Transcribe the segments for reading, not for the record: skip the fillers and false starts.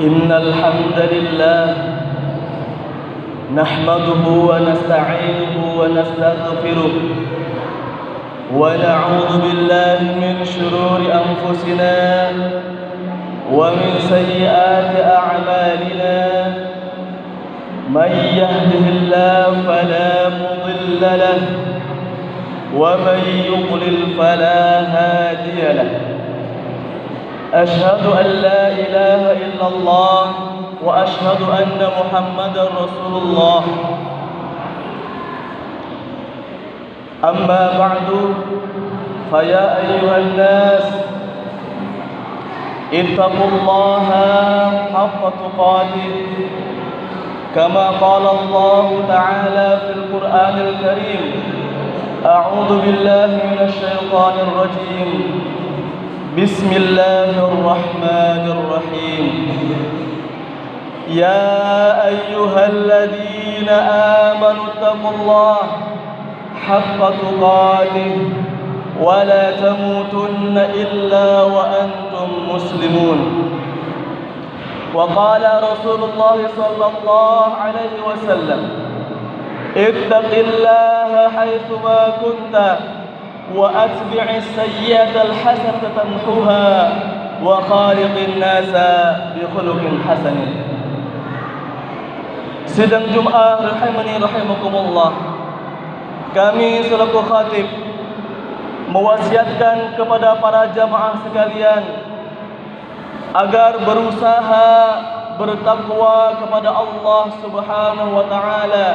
إن الحمد لله نحمده ونستعينه ونستغفره ونعوذ بالله من شرور أنفسنا ومن سيئات أعمالنا من يهده الله فلا مضل له ومن يضلل فلا هادي له أشهد أن لا إله إلا الله وأشهد أن محمدا رسول الله أما بعد فيا أيها الناس اتقوا الله حق تقاته كما قال الله تعالى في القرآن الكريم أعوذ بالله من الشيطان الرجيم بسم الله الرحمن الرحيم يا أيها الذين آمنوا اتقوا الله حق تقاته ولا تموتن إلا وأنتم مسلمون وقال رسول الله صلى الله عليه وسلم اتق الله حيثما كنت وأتبع السيئة الحسنة تمحوها وخالق الناس بخلق حسن. Sidang Jum'ah rahimani rahimakumullah, kami selaku khatib mewasiatkan kepada para jamaah sekalian agar berusaha bertakwa kepada Allah Subhanahu wa taala,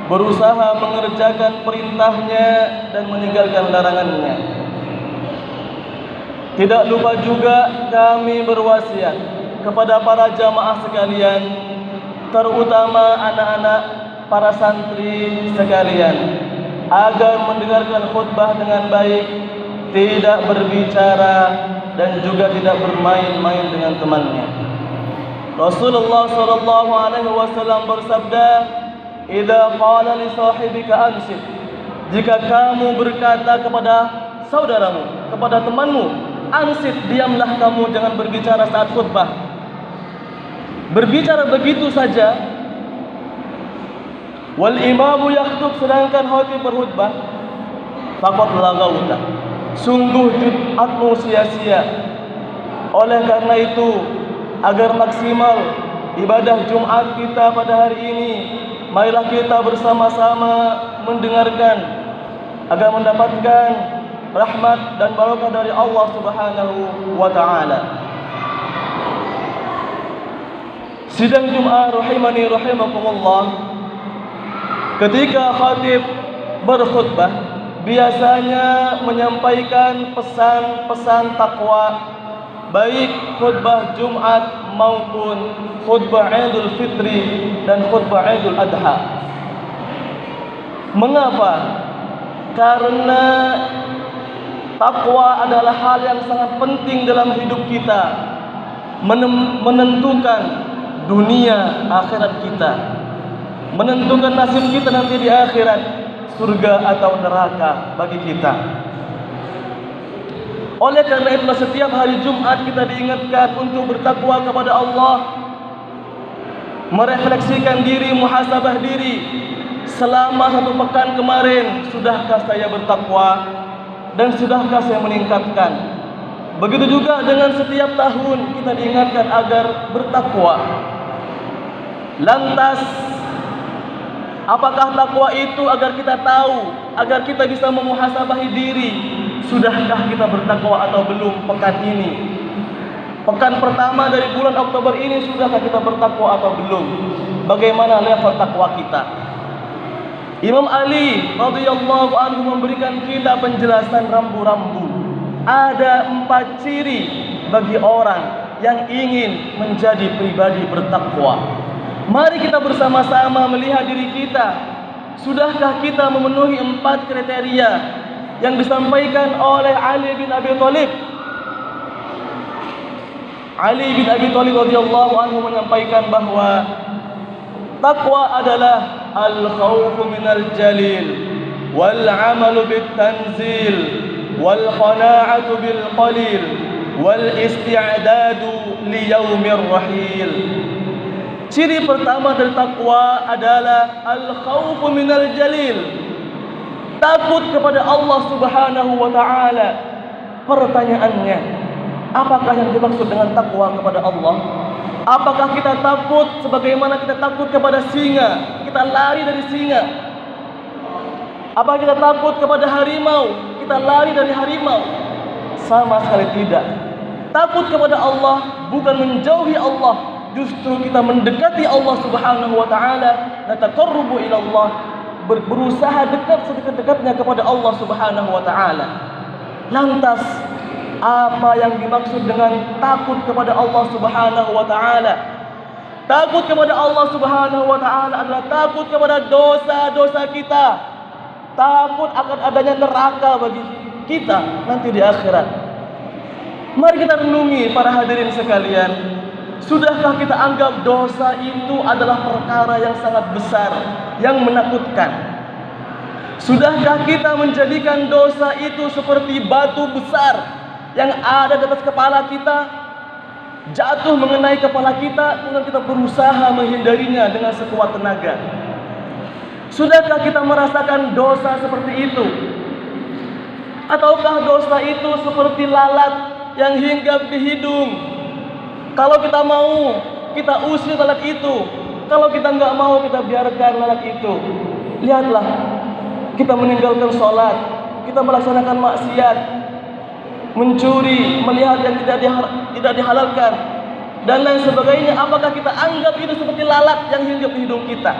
berusaha mengerjakan perintahnya dan meninggalkan larangannya. Tidak lupa juga kami berwasiat kepada para jamaah sekalian, terutama anak-anak para santri sekalian, agar mendengarkan khutbah dengan baik, tidak berbicara dan juga tidak bermain-main dengan temannya. Rasulullah sallallahu alaihi wasallam bersabda, "Idza qala li sahibika ansit." Jika kamu berkata kepada saudaramu, kepada temanmu, ansit, diamlah kamu, jangan berbicara saat khutbah. Berbicara begitu saja. Wal imamu yakhtub, sedangkan khatib berkhutbah, faqad laghawta, sungguh Jumatmu sia-sia. Oleh karena itu, agar maksimal ibadah Jumat kita pada hari ini, marilah kita bersama-sama mendengarkan agar mendapatkan rahmat dan barakah dari Allah Subhanahu wa taala. Sidang Jumat rahimani rahimakumullah, ketika khatib berkhutbah biasanya menyampaikan pesan-pesan takwa, baik khutbah Jumat maupun khutbah Idul Fitri dan khutbah Idul Adha. Mengapa? Karena takwa adalah hal yang sangat penting dalam hidup kita, menentukan dunia akhirat kita, menentukan nasib kita nanti di akhirat, surga atau neraka bagi kita. Oleh karena itu, setiap hari Jumat kita diingatkan untuk bertakwa kepada Allah, merefleksikan diri, muhasabah diri. Selama satu pekan kemarin, sudahkah saya bertakwa dan sudahkah saya meningkatkan? Begitu juga dengan setiap tahun kita diingatkan agar bertakwa. Lantas, apakah takwa itu? Agar kita tahu, agar kita bisa memuhasabahi diri, sudahkah kita bertakwa atau belum pekan ini? Pekan pertama dari bulan Oktober ini, sudahkah kita bertakwa atau belum? Bagaimana level takwa kita? Imam Ali radhiyallahu anhu memberikan kita penjelasan rambu-rambu. Ada 4 ciri bagi orang yang ingin menjadi pribadi bertakwa. Mari kita bersama-sama melihat diri kita. Sudahkah kita memenuhi 4 kriteria yang disampaikan oleh Ali bin Abi Thalib? Ali bin Abi Thalib radhiyallahu anhu menyampaikan bahwa takwa adalah al-khawfu minal jalil wal 'amalu bit tanzil wal qana'atu bil qalil wal isti'dadu liyaumir rahil. Ciri pertama dari takwa adalah al-khawfu minal jalil, takut kepada Allah Subhanahu wa taala. Pertanyaannya, apakah yang dimaksud dengan takwa kepada Allah? Apakah kita takut sebagaimana kita takut kepada singa, kita lari dari singa? Apakah kita takut kepada harimau, kita lari dari harimau? Sama sekali tidak. Takut kepada Allah bukan menjauhi Allah, justru kita mendekati Allah Subhanahu wa taala, nataqarrubu ila Allah, berusaha dekat sedekat-dekatnya kepada Allah Subhanahu wa taala. Lantas apa yang dimaksud dengan takut kepada Allah Subhanahu wa taala? Takut kepada Allah Subhanahu wa taala adalah takut kepada dosa-dosa kita. Takut akan adanya neraka bagi kita nanti di akhirat. Mari kita renungi para hadirin sekalian. Sudahkah kita anggap dosa itu adalah perkara yang sangat besar, yang menakutkan? Sudahkah kita menjadikan dosa itu seperti batu besar yang ada di atas kepala kita, jatuh mengenai kepala kita, kemudian kita berusaha menghindarinya dengan sekuat tenaga? Sudahkah kita merasakan dosa seperti itu? Ataukah dosa itu seperti lalat yang hinggap di hidung? Kalau kita mau, kita usir lalat itu. Kalau kita nggak mau, kita biarkan lalat itu. Lihatlah, kita meninggalkan sholat, kita melaksanakan maksiat, mencuri, melihat yang tidak dihalalkan, dan lain sebagainya. Apakah kita anggap itu seperti lalat yang hinggap di hidung kita?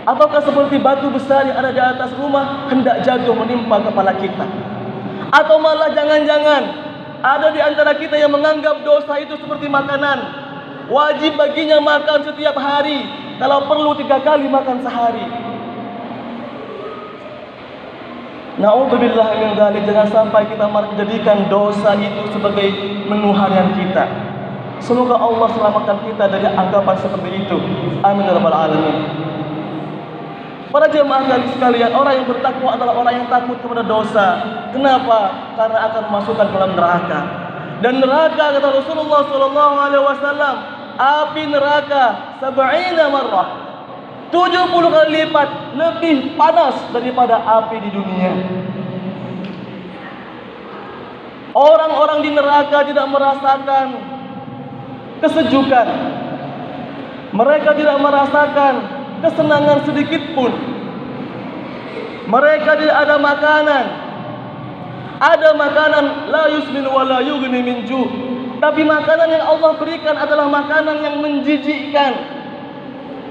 Ataukah seperti batu besar yang ada di atas rumah hendak jatuh menimpa kepala kita? Atau malah jangan-jangan ada di antara kita yang menganggap dosa itu seperti makanan, wajib baginya makan setiap hari, kalau perlu 3 kali makan sehari. Na'udzubillah min dzalik. Jangan sampai kita menjadikan dosa itu sebagai menu harian kita. Semoga Allah selamatkan kita dari anggapan seperti itu. Amin ya rabbal alamin. Para jemaah sekalian, orang yang bertakwa adalah orang yang takut kepada dosa. Kenapa? Karena akan memasukkan ke dalam neraka. Dan neraka, kata Rasulullah SAW, api neraka 70 marrah, 70 kali lipat lebih panas daripada api di dunia. Orang-orang di neraka tidak merasakan kesejukan, mereka tidak merasakan kesenangan sedikit pun. Mereka tidak ada makanan. Ada makanan la yusmin wa la yughni min ju'. Tapi makanan yang Allah berikan adalah makanan yang menjijikkan,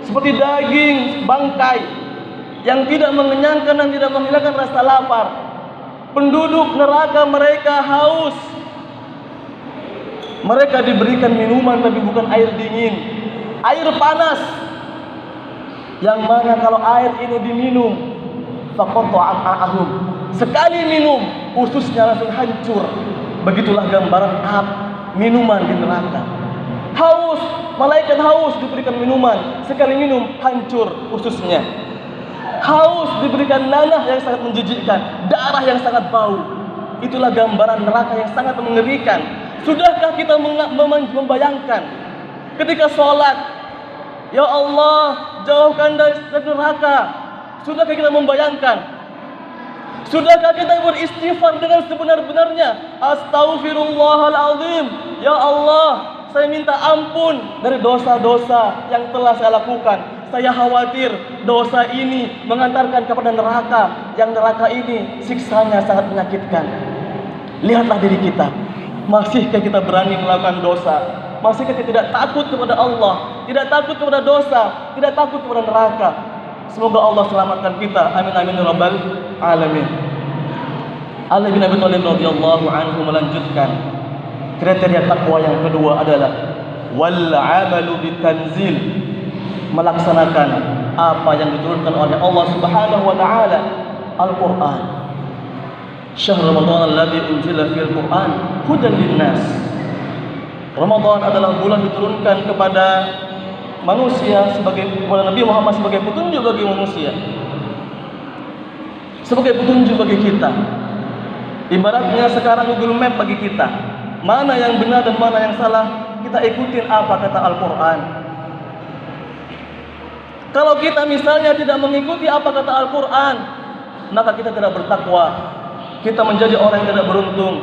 seperti daging bangkai yang tidak mengenyangkan dan tidak menghilangkan rasa lapar. Penduduk neraka mereka haus. Mereka diberikan minuman tapi bukan air dingin, air panas, yang mana kalau air ini diminum, faqata'ahum, sekali minum ususnya langsung hancur. Begitulah gambaran minuman di neraka. Haus, malaikat haus diberikan minuman, sekali minum hancur ususnya. Haus diberikan nanah yang sangat menjijikkan, darah yang sangat bau. Itulah gambaran neraka yang sangat mengerikan. Sudahkah kita membayangkan ketika sholat, ya Allah, jauhkan dari neraka? Sudahkah kita membayangkan? Sudahkah kita beristighfar dengan sebenar-benarnya? Astaghfirullahaladzim, ya Allah, saya minta ampun dari dosa-dosa yang telah saya lakukan. Saya khawatir dosa ini mengantarkan kepada neraka, yang neraka ini siksanya sangat menyakitkan. Lihatlah diri kita, masihkah kita berani melakukan dosa? Masihkah kita tidak takut kepada Allah, tidak takut kepada dosa, tidak takut kepada neraka? Semoga Allah selamatkan kita. Amin amin ya rabbal alamin. Ali bin Abi Thalib radhiyallahu anhu melanjutkan, kriteria takwa yang kedua adalah wal amalu bitanzil, melaksanakan apa yang diturunkan oleh Allah Subhanahu wa taala, Al-Qur'an. Syahr Ramadan alladzi unzila fil Qur'an hudan linnas. Ramadan adalah bulan diturunkan kepada manusia kepada Nabi Muhammad sebagai petunjuk bagi manusia, sebagai petunjuk bagi kita. Ibaratnya sekarang Google Map bagi kita, mana yang benar dan mana yang salah, kita ikutin apa kata Al-Quran. Kalau kita misalnya tidak mengikuti apa kata Al-Quran, maka kita tidak bertakwa, kita menjadi orang yang tidak beruntung.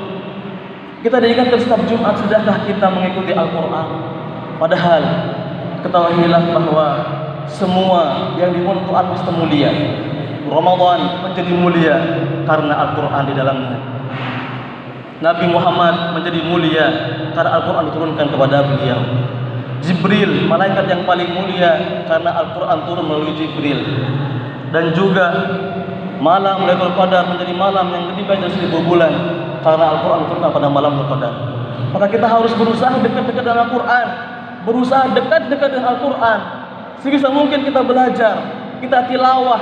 Kita diingatkan setiap Jumat, sudahkah kita mengikuti Al-Quran? Padahal ketahuilah bahwa semua yang dimuliakan Al-Quran pasti mulia. Ramadan menjadi mulia karena Al-Quran di dalamnya. Nabi Muhammad menjadi mulia karena Al-Quran diturunkan kepada beliau. Jibril, malaikat yang paling mulia karena Al-Quran turun melalui Jibril. Dan juga malam Lailatul Qadar menjadi malam yang lebih baik dari 1000 bulan karena Al-Quran turun pada malam Lailatul Qadar. Maka kita harus berusaha dekat-dekat dengan Al-Quran, berusaha dekat-dekat dengan Al-Quran. Sebisa mungkin kita belajar, kita tilawah,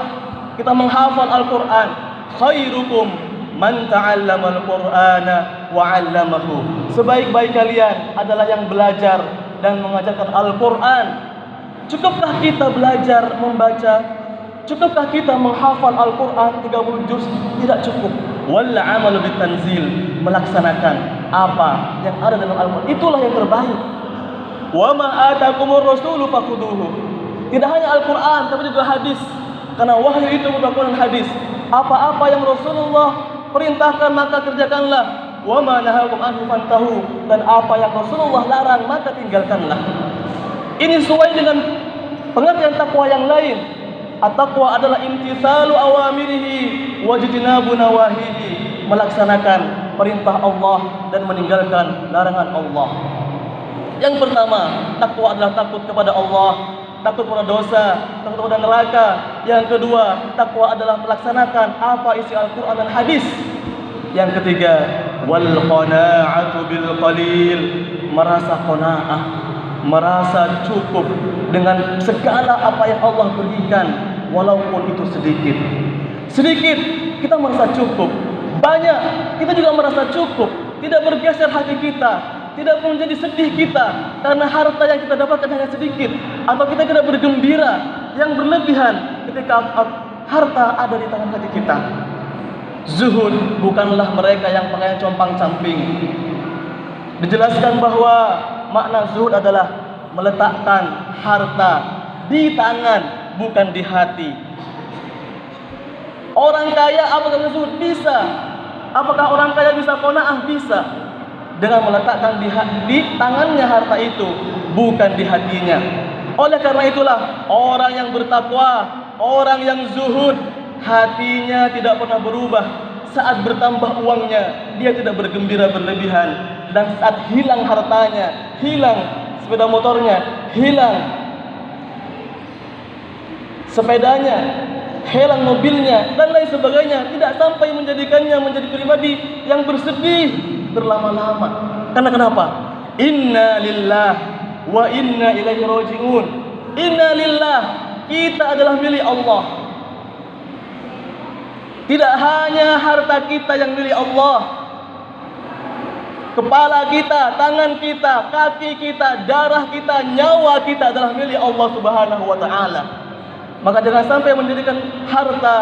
kita menghafal Al-Quran. Khairukum man ta'allama al-Qur'ana wa 'allamahu. Sebaik-baik kalian adalah yang belajar dan mengajarkan Al-Quran. Cukupkah kita belajar membaca? Cukupkah kita menghafal Al-Quran 30 juz? Tidak cukup. Wal 'amalu bitanzil, melaksanakan apa yang ada dalam Al-Quran, itulah yang terbaik. Wa ma atakumur rasulu fakhuduhu. Tidak hanya Al-Quran tapi juga hadis. Karena wahyu itu merupakan hadis. Apa-apa yang Rasulullah perintahkan maka kerjakanlah. Wa ma nahakum anhu fantahu. Dan apa yang Rasulullah larang maka tinggalkanlah. Ini sesuai dengan pengertian takwa yang lain. At-taqwa adalah imtithalu awamirihi wa jitinabu nawahihi, melaksanakan perintah Allah dan meninggalkan larangan Allah. Yang pertama, takwa adalah takut kepada Allah, takut kepada dosa, takut kepada neraka. Yang kedua, takwa adalah melaksanakan apa isi Al-Quran dan hadis. Yang ketiga, wal qana'atu bil qalil, merasa qanaah, merasa cukup dengan segala apa yang Allah berikan, walaupun itu sedikit. Sedikit kita merasa cukup, banyak kita juga merasa cukup. Tidak bergeser hati kita, tidak menjadi sedih kita karena harta yang kita dapatkan hanya sedikit, atau kita tidak bergembira yang berlebihan ketika harta ada di tangan hati kita. Zuhud bukanlah mereka yang pakaian compang-camping. Dijelaskan bahwa makna zuhud adalah meletakkan harta di tangan, bukan di hati. Orang kaya apakah zuhud? Bisa. Apakah orang kaya bisa qanaah? Bisa. Dengan meletakkan di tangannya harta itu, bukan di hatinya. Oleh karena itulah orang yang bertakwa, orang yang zuhud, hatinya tidak pernah berubah. Saat bertambah uangnya, dia tidak bergembira berlebihan. Dan saat hilang hartanya, hilang sepeda motornya, hilang sepedanya, hilang mobilnya, dan lain sebagainya, tidak sampai menjadikannya menjadi pribadi yang bersedih berlama-lama. Karena kenapa? Inna lillah wa inna ilaihi raji'un. Inna lillah, kita adalah milik Allah. Tidak hanya harta kita yang milik Allah, kepala kita, tangan kita, kaki kita, darah kita, nyawa kita adalah milik Allah Subhanahu wa ta'ala. Maka jangan sampai menjadikan harta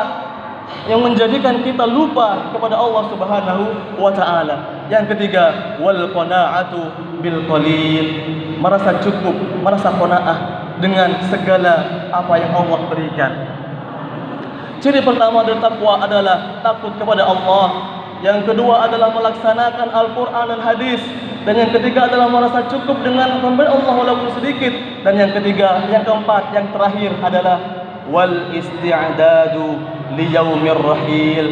yang menjadikan kita lupa kepada Allah Subhanahu wa ta'ala. Yang ketiga, wal qana'atu bil qalil, merasa cukup, merasa qanaah dengan segala apa yang Allah berikan. Ciri pertama dari takwa adalah takut kepada Allah. Yang kedua adalah melaksanakan Al-Quran dan hadis. Dan yang ketiga adalah merasa cukup dengan pemberian Allah walaupun sedikit. Dan yang ketiga, yang keempat, yang terakhir adalah wal isti'dadu liyaumir rahil.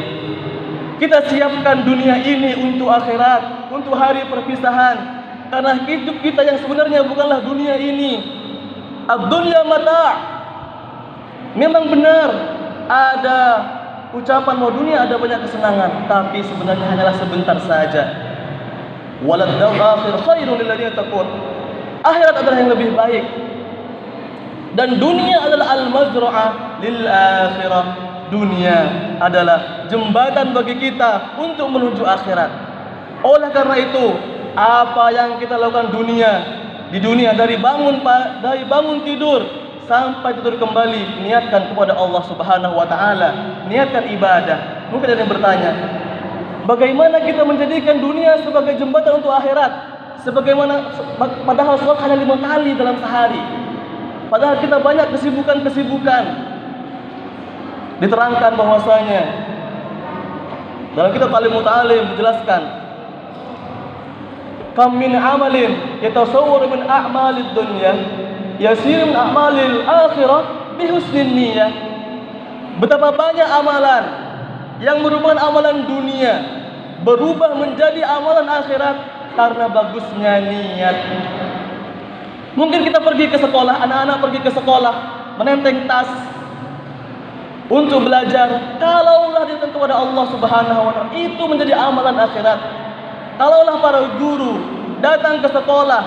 Kita siapkan dunia ini untuk akhirat, untuk hari perpisahan. Karena hidup kita yang sebenarnya bukanlah dunia ini. Ad-dunya mata'. Memang benar ada ucapan bahwa dunia ada banyak kesenangan, tapi sebenarnya hanyalah sebentar saja. Walad daul akhir khairun lil ladzina taqun. Akhirat adalah yang lebih baik. Dan dunia adalah al-mazra'ah lil akhirah. Dunia adalah jembatan bagi kita untuk menuju akhirat. Oleh karena itu, apa yang kita lakukan di dunia dari bangun tidur sampai tidur kembali, niatkan kepada Allah Subhanahu wa ta'ala, niatkan ibadah. Mungkin ada yang bertanya, Bagaimana kita menjadikan dunia sebagai jembatan untuk akhirat? Sebagaimana padahal sholat hanya 5 kali dalam sehari. Padahal kita banyak kesibukan-kesibukan. Diterangkan bahwasanya dalam kitab Alimul Ta'alim dijelaskan, kam min amalin yatasawwar min a'malid dunya yasir min a'malil akhirah bihusnin niyyah. Betapa banyak amalan yang merupakan amalan dunia berubah menjadi amalan akhirat karena bagusnya niat. Mungkin kita pergi ke sekolah, anak-anak pergi ke sekolah menenteng tas untuk belajar. Kalaulah ditentang kepada Allah Subhanahu wa taala, itu menjadi amalan akhirat. Kalaulah para guru datang ke sekolah,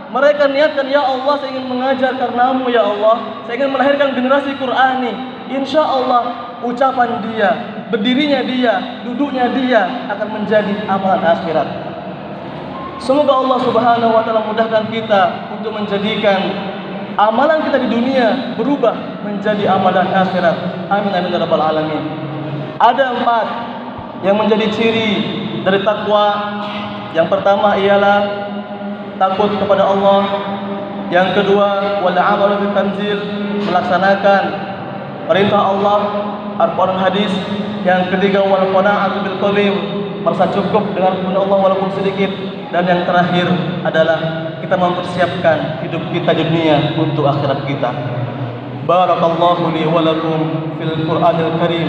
mereka niatkan, ya Allah, saya ingin mengajar karenamu ya Allah, saya ingin melahirkan generasi Qur'ani. Insya Allah ucapan dia, berdirinya dia, duduknya dia akan menjadi amalan akhirat. Semoga Allah Subhanahu wa taala mudahkan kita untuk menjadikan amalan kita di dunia berubah menjadi amalan akhirat. Amin amin ya rabbal alamin. Ada 4 yang menjadi ciri dari takwa. Yang pertama ialah takut kepada Allah. Yang kedua, wal amalu bil tanzil, melaksanakan perintah Allah, Al-Quran, hadis. Yang ketiga, wal qanaa'atu bil qalil, merasa cukup dengan firman Allah walaupun sedikit. Dan yang terakhir adalah kita mempersiapkan hidup kita di dunia untuk akhirat kita. Barakallahu li wa lakum fil Qur'anil Karim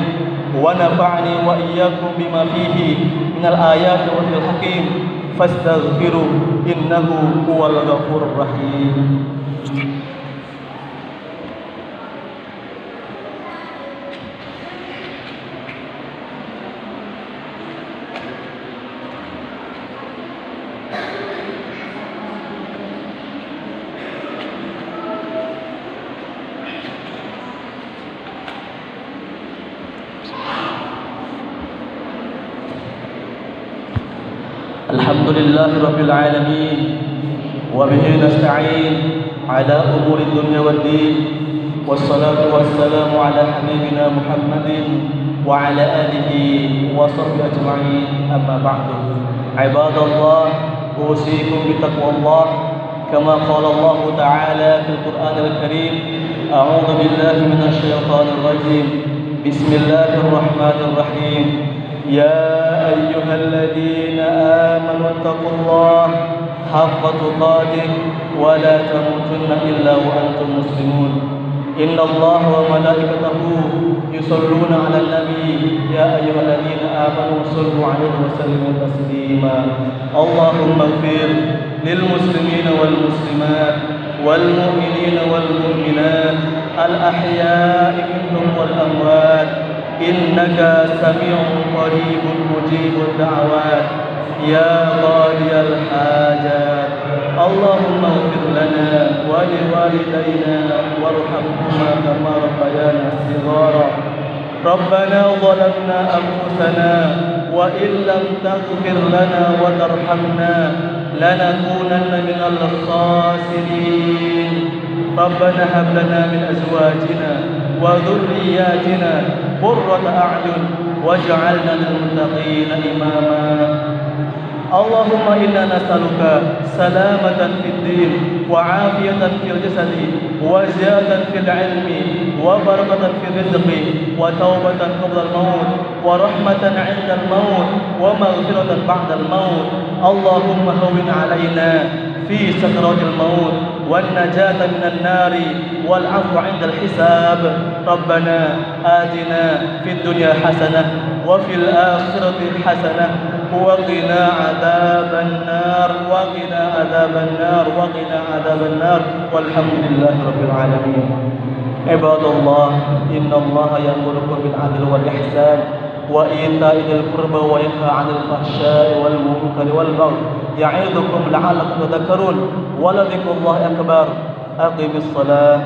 wa nafa'ani wa iyyakum bima fihi minal ayati wa dhil hakim fastaghfiru innahu huwal ghafurur rahim. Alhamdulillahi rabbil alamin wa bihi nasta'in ala umuri dunya waddin wassalatu wassalamu ala habibina Muhammadin wa ala alihi wa sahbihi ajma'in, amma ba'du. Ibadallah, usikum bitaqwallah kama qala Allah ta'ala fil Qur'anil Karim. A'udzu billahi minasy syaithanir rajim. Bismillahirrahmanirrahim. يا أيها الذين آمنوا اتقوا الله حق تقاته ولا تموتن إلا وأنتم مسلمون. إن الله وملائكته يصلون على النبي يا أيها الذين آمنوا صلوا عليه وسلموا تسليما. اللهم اغفر للمسلمين والمسلمات والمؤمنين والمؤمنات الأحياء منهم والأموات إنك سميع قريب مجيب الدعوات يا قاضي الحاجات. اللهم اغفر لنا ولوالدينا وارحمهما كما ربيانا صغارا. ربنا ظلمنا أنفسنا وإن لم تغفر لنا وترحمنا لنكونن من الخاسرين. ربنا هب لنا من أزواجنا وذرياتنا قرة أعين واجعلنا للمتقين إماما. اللهم إنا نسألك سلامة في الدين وعافية في الجسد وزيادة في العلم وبركة في الرزق وتوبة قبل الموت ورحمة عند الموت ومغفرة بعد الموت. اللهم هون علينا في سكرات الموت والنجاة من النار والعفو عند الحساب. ربنا آتنا في الدنيا حسنة وفي الآخرة حسنة وقنا عذاب النار وقنا عذاب النار وقنا عذاب النار والحمد لله رب العالمين. عباد الله، إن الله يأمركم بالعدل والإحسان وإيتاء ذي القربى وينهى عن الفحشاء والمنكر والبغي يعظكم لعلكم تذكرون ولذكر الله أكبر. أقم الصلاة.